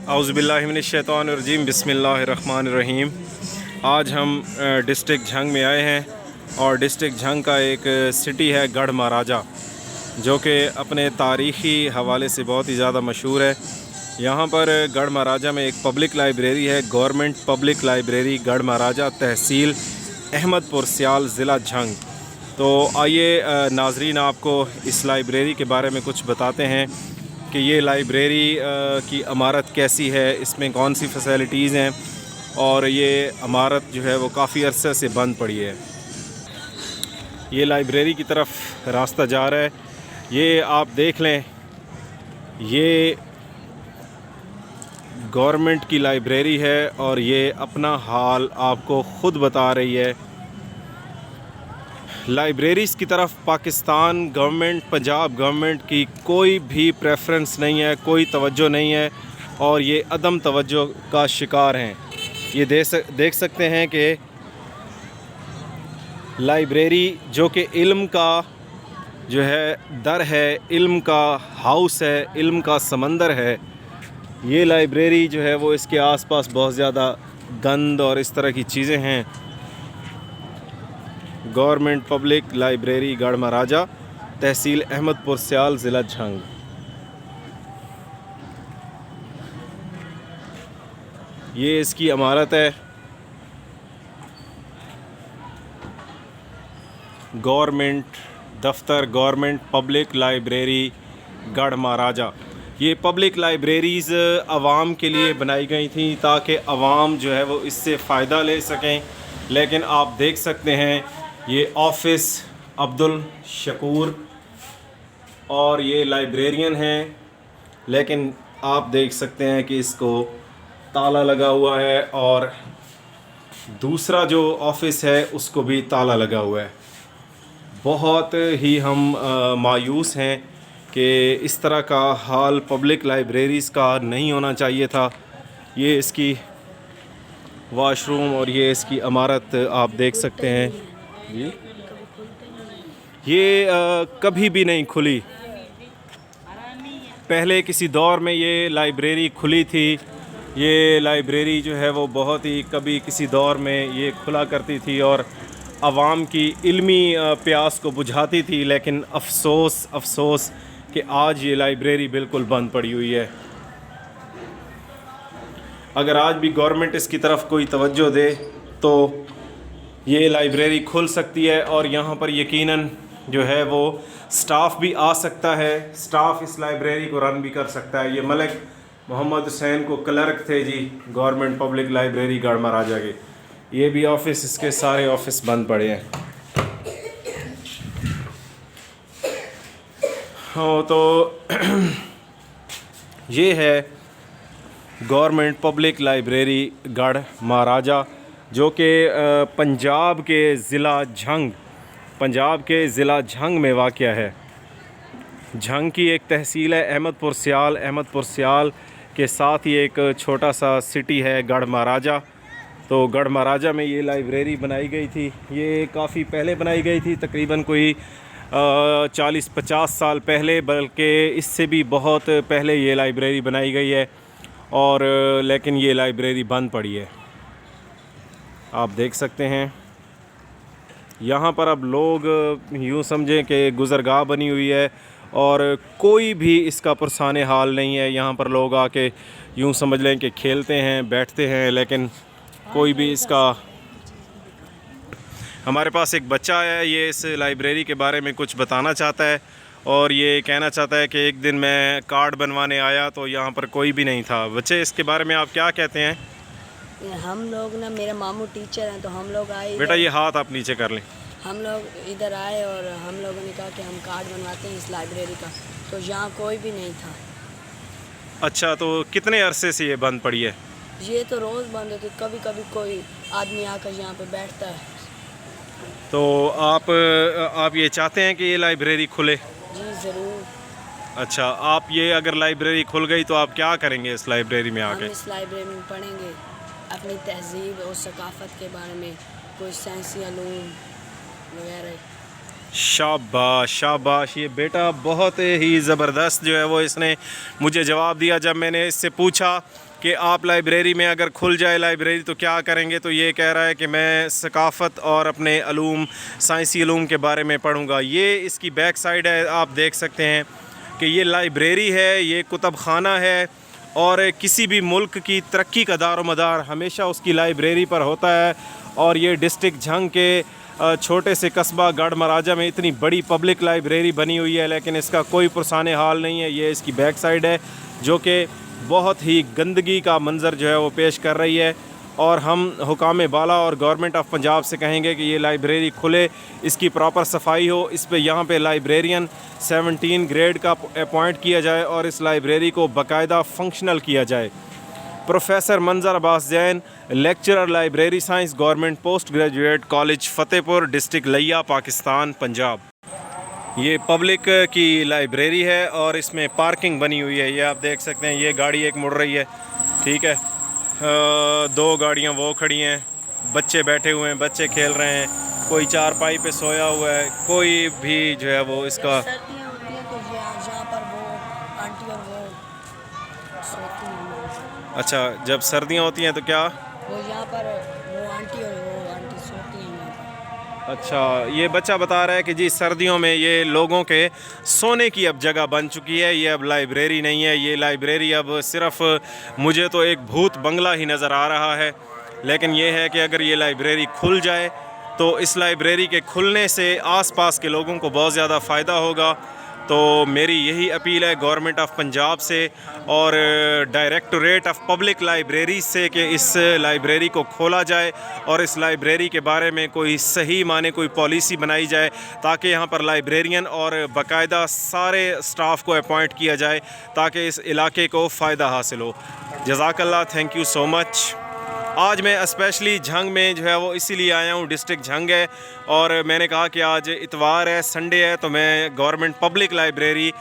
औज़ुबिल्लाहिमिनश्शैतानिर्रजीम बिस्मिल्लाहिर्रहमानिर्रहीम। आज हम डिस्ट्रिक्ट झंग में आए हैं और डिस्ट्रिक्ट झंग का एक सिटी है गढ़ महाराजा, जो कि अपने तारीख़ी हवाले से बहुत ही ज़्यादा मशहूर है। यहाँ पर गढ़ महाराजा में एक पब्लिक लाइब्रेरी है, गवर्नमेंट पब्लिक लाइब्रेरी गढ़ महाराजा, तहसील अहमदपुर सियाल, ज़िला झंग। तो आइए नाज़रीन, आपको इस लाइब्रेरी के बारे में कुछ बताते हैं कि ये लाइब्रेरी की इमारत कैसी है, इसमें कौन सी फैसिलिटीज़ हैं और ये इमारत जो है वो काफ़ी अरसे से बंद पड़ी है। ये लाइब्रेरी की तरफ रास्ता जा रहा है, ये आप देख लें, ये गवर्नमेंट की लाइब्रेरी है और ये अपना हाल आपको ख़ुद बता रही है। लाइब्रेरीज़ की तरफ पाकिस्तान गवर्नमेंट, पंजाब गवर्नमेंट की कोई भी प्रेफरेंस नहीं है, कोई तवज्जो नहीं है और ये अदम तवज्जो का शिकार हैं। ये देख सकते हैं कि लाइब्रेरी जो कि इल्म का जो है दर है, इल्म का हाउस है, इल्म का समंदर है, ये लाइब्रेरी जो है वो इसके आसपास बहुत ज़्यादा गंद और इस तरह की चीज़ें हैं। गवर्नमेंट पब्लिक लाइब्रेरी गढ़ महाराजा, तहसील अहमदपुर सियाल, ज़िला झंग। ये इसकी इमारत है, गवर्नमेंट दफ्तर, गवर्नमेंट पब्लिक लाइब्रेरी गढ़ महाराजा। ये पब्लिक लाइब्रेरीज़ आवाम के लिए बनाई गई थी ताकि आवाम जो है वो इससे फ़ायदा ले सकें। लेकिन आप देख सकते हैं ये ऑफ़िस अब्दुल शकूर और ये लाइब्रेरियन हैं, लेकिन आप देख सकते हैं कि इसको ताला लगा हुआ है और दूसरा जो ऑफ़िस है उसको भी ताला लगा हुआ है। बहुत ही हम मायूस हैं कि इस तरह का हाल पब्लिक लाइब्रेरीज़ का नहीं होना चाहिए था। ये इसकी वॉशरूम और ये इसकी इमारत आप देख सकते हैं, ये कभी भी नहीं खुली। पहले किसी दौर में ये लाइब्रेरी खुली थी। ये लाइब्रेरी जो है वो बहुत ही कभी किसी दौर में ये खुला करती थी और आवाम की इल्मी प्यास को बुझाती थी। लेकिन अफसोस कि आज ये लाइब्रेरी बिल्कुल बंद पड़ी हुई है। अगर आज भी गवर्नमेंट इसकी तरफ कोई तवज्जो दे तो ये लाइब्रेरी खुल सकती है और यहाँ पर यकीनन जो है वो स्टाफ भी आ सकता है, स्टाफ इस लाइब्रेरी को रन भी कर सकता है। ये मलिक मोहम्मद हुसैन को क्लर्क थे जी गवर्नमेंट पब्लिक लाइब्रेरी गढ़ महाराजा के। ये भी ऑफ़िस, इसके सारे ऑफ़िस बंद पड़े हैं। हाँ, तो ये है गवर्नमेंट पब्लिक लाइब्रेरी गढ़ महाराजा, जो कि पंजाब के ज़िला झंग में वाक़या है। झंग की एक तहसील है अहमदपुर सियाल के साथ ही एक छोटा सा सिटी है गढ़ महाराजा। तो गढ़ महाराजा में ये लाइब्रेरी बनाई गई थी। ये काफ़ी पहले बनाई गई थी, तकरीबन कोई 40-50 साल पहले, बल्कि इससे भी बहुत पहले ये लाइब्रेरी बनाई गई है और लेकिन ये लाइब्रेरी बंद पड़ी है। आप देख सकते हैं यहाँ पर अब लोग यूँ समझें कि गुज़रगाह बनी हुई है और कोई भी इसका पुरसाने हाल नहीं है। यहाँ पर लोग आके यूँ समझ लें कि खेलते हैं, बैठते हैं, लेकिन कोई भी इसका। हमारे पास एक बच्चा है, ये इस लाइब्रेरी के बारे में कुछ बताना चाहता है और ये कहना चाहता है कि एक दिन मैं कार्ड बनवाने आया तो यहाँ पर कोई भी नहीं था। बच्चे, इसके बारे में आप क्या कहते हैं? हम लोग ना, मेरे मामू टीचर हैं, तो हम लोग आए। बेटा ये हाथ आप नीचे कर लें। हम लोग इधर आए और हम लोगों ने कहा कि हम कार्ड बनवाते हैं इस लाइब्रेरी का, तो यहाँ कोई भी नहीं था। अच्छा, तो कितने अरसे से ये बंद पड़ी है? ये तो रोज़ बंद होती, कभी कभी कोई आदमी आकर यहाँ पे बैठता है। तो आप ये चाहते हैं कि ये लाइब्रेरी खुले? जी ज़रूर। अच्छा, आप ये अगर लाइब्रेरी खुल गई तो आप क्या करेंगे इस लाइब्रेरी में आके? हम इस लाइब्रेरी में पढ़ेंगे अपनी तहज़ीब और सकाफ़त के बारे में, कोई साइंसी इल्म वगैरह। शाबाश शाबाश। ये बेटा बहुत ही ज़बरदस्त जो है वो इसने मुझे जवाब दिया जब मैंने इससे पूछा कि आप लाइब्रेरी में अगर खुल जाए लाइब्रेरी तो क्या करेंगे, तो ये कह रहा है कि मैं सकाफ़त और अपने अलूम साइंसी अलूम के बारे में पढ़ूँगा। ये इसकी बैक साइड है, आप देख सकते हैं कि ये लाइब्रेरी है, ये कुतुब खाना है और किसी भी मुल्क की तरक्की का दारोमदार हमेशा उसकी लाइब्रेरी पर होता है। और ये डिस्ट्रिक्ट झंग के छोटे से कस्बा गढ़ महाराजा में इतनी बड़ी पब्लिक लाइब्रेरी बनी हुई है, लेकिन इसका कोई पुरसाने हाल नहीं है। ये इसकी बैक साइड है जो कि बहुत ही गंदगी का मंज़र जो है वो पेश कर रही है। और हम हुकाम बाला और गवर्नमेंट ऑफ पंजाब से कहेंगे कि ये लाइब्रेरी खुले, इसकी प्रॉपर सफाई हो, इस पे यहाँ पे लाइब्रेरियन 17 ग्रेड का अपॉइंट किया जाए और इस लाइब्रेरी को बाकायदा फंक्शनल किया जाए। प्रोफेसर मंजर Abbas Jain, lecturer library science, government post graduate college Fatehpur, district लिया, पाकिस्तान, पंजाब। ये पब्लिक की लाइब्रेरी है और इसमें पार्किंग बनी हुई है। ये आप देख सकते हैं, ये गाड़ी एक मुड़ रही है, ठीक है, दो गाड़ियाँ वो खड़ी हैं, बच्चे बैठे हुए हैं, बच्चे खेल रहे हैं, कोई चारपाई पे सोया हुआ है, कोई भी जो है वो इसका सर्दियाँ होती हैं तो यहाँ पर वो आंटी और वो सोती हैं। अच्छा, जब सर्दियाँ होती हैं तो क्या? वो यहाँ पर वो आंटी और वो आंटी सोती हैं यहाँ पर। अच्छा, ये बच्चा बता रहा है कि जी सर्दियों में ये लोगों के सोने की अब जगह बन चुकी है, ये अब लाइब्रेरी नहीं है। ये लाइब्रेरी अब सिर्फ मुझे तो एक भूत बंगला ही नज़र आ रहा है। लेकिन ये है कि अगर ये लाइब्रेरी खुल जाए तो इस लाइब्रेरी के खुलने से आसपास के लोगों को बहुत ज़्यादा फ़ायदा होगा। तो मेरी यही अपील है गवर्नमेंट ऑफ पंजाब से और डायरेक्टोरेट ऑफ पब्लिक लाइब्रेरी से कि इस लाइब्रेरी को खोला जाए और इस लाइब्रेरी के बारे में कोई सही माने कोई पॉलिसी बनाई जाए ताकि यहाँ पर लाइब्रेरियन और बाकायदा सारे स्टाफ को अपॉइंट किया जाए ताकि इस इलाके को फ़ायदा हासिल हो। जज़ाकल्लाह, थैंक यू सो मच। आज मैं स्पेशली झंग में जो है वो इसीलिए आया हूँ, डिस्ट्रिक्ट झंग है और मैंने कहा कि आज इतवार है, संडे है, तो मैं गवर्नमेंट पब्लिक लाइब्रेरी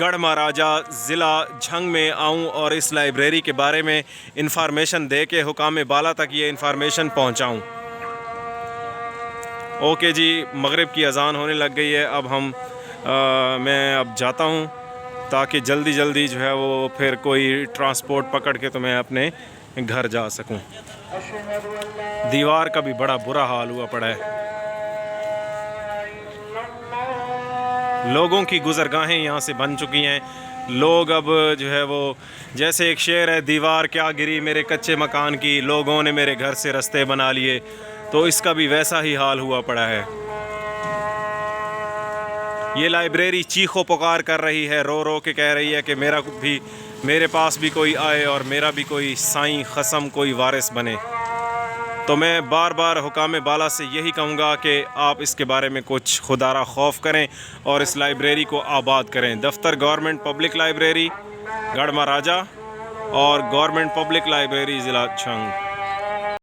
गढ़ महाराजा ज़िला झंग में आऊँ और इस लाइब्रेरी के बारे में इंफॉर्मेशन दे के हुकाम बाला तक ये इंफॉर्मेशन पहुँचाऊँ। ओके जी, मगरिब की अज़ान होने लग गई है। अब मैं अब जाता हूँ ताकि जल्दी जल्दी जो है वो फिर कोई ट्रांसपोर्ट पकड़ के तो मैं अपने घर जा सकूं। दीवार का भी बड़ा बुरा हाल हुआ पड़ा है, लोगों की गुज़रगाहें यहाँ से बन चुकी हैं। लोग अब जो है वो, जैसे एक शेर है, दीवार क्या गिरी मेरे कच्चे मकान की, लोगों ने मेरे घर से रास्ते बना लिए, तो इसका भी वैसा ही हाल हुआ पड़ा है। ये लाइब्रेरी चीखो पुकार कर रही है, रो रो के कह रही है कि मेरे पास भी कोई आए और मेरा भी कोई साईं ख़सम कोई वारिस बने। तो मैं बार बार हुकाम बाला से यही कहूँगा कि आप इसके बारे में कुछ खुदारा खौफ करें और इस लाइब्रेरी को आबाद करें। दफ्तर गवर्नमेंट पब्लिक लाइब्रेरी गढ़ महाराजा और गवर्नमेंट पब्लिक लाइब्रेरी ज़िला झंग।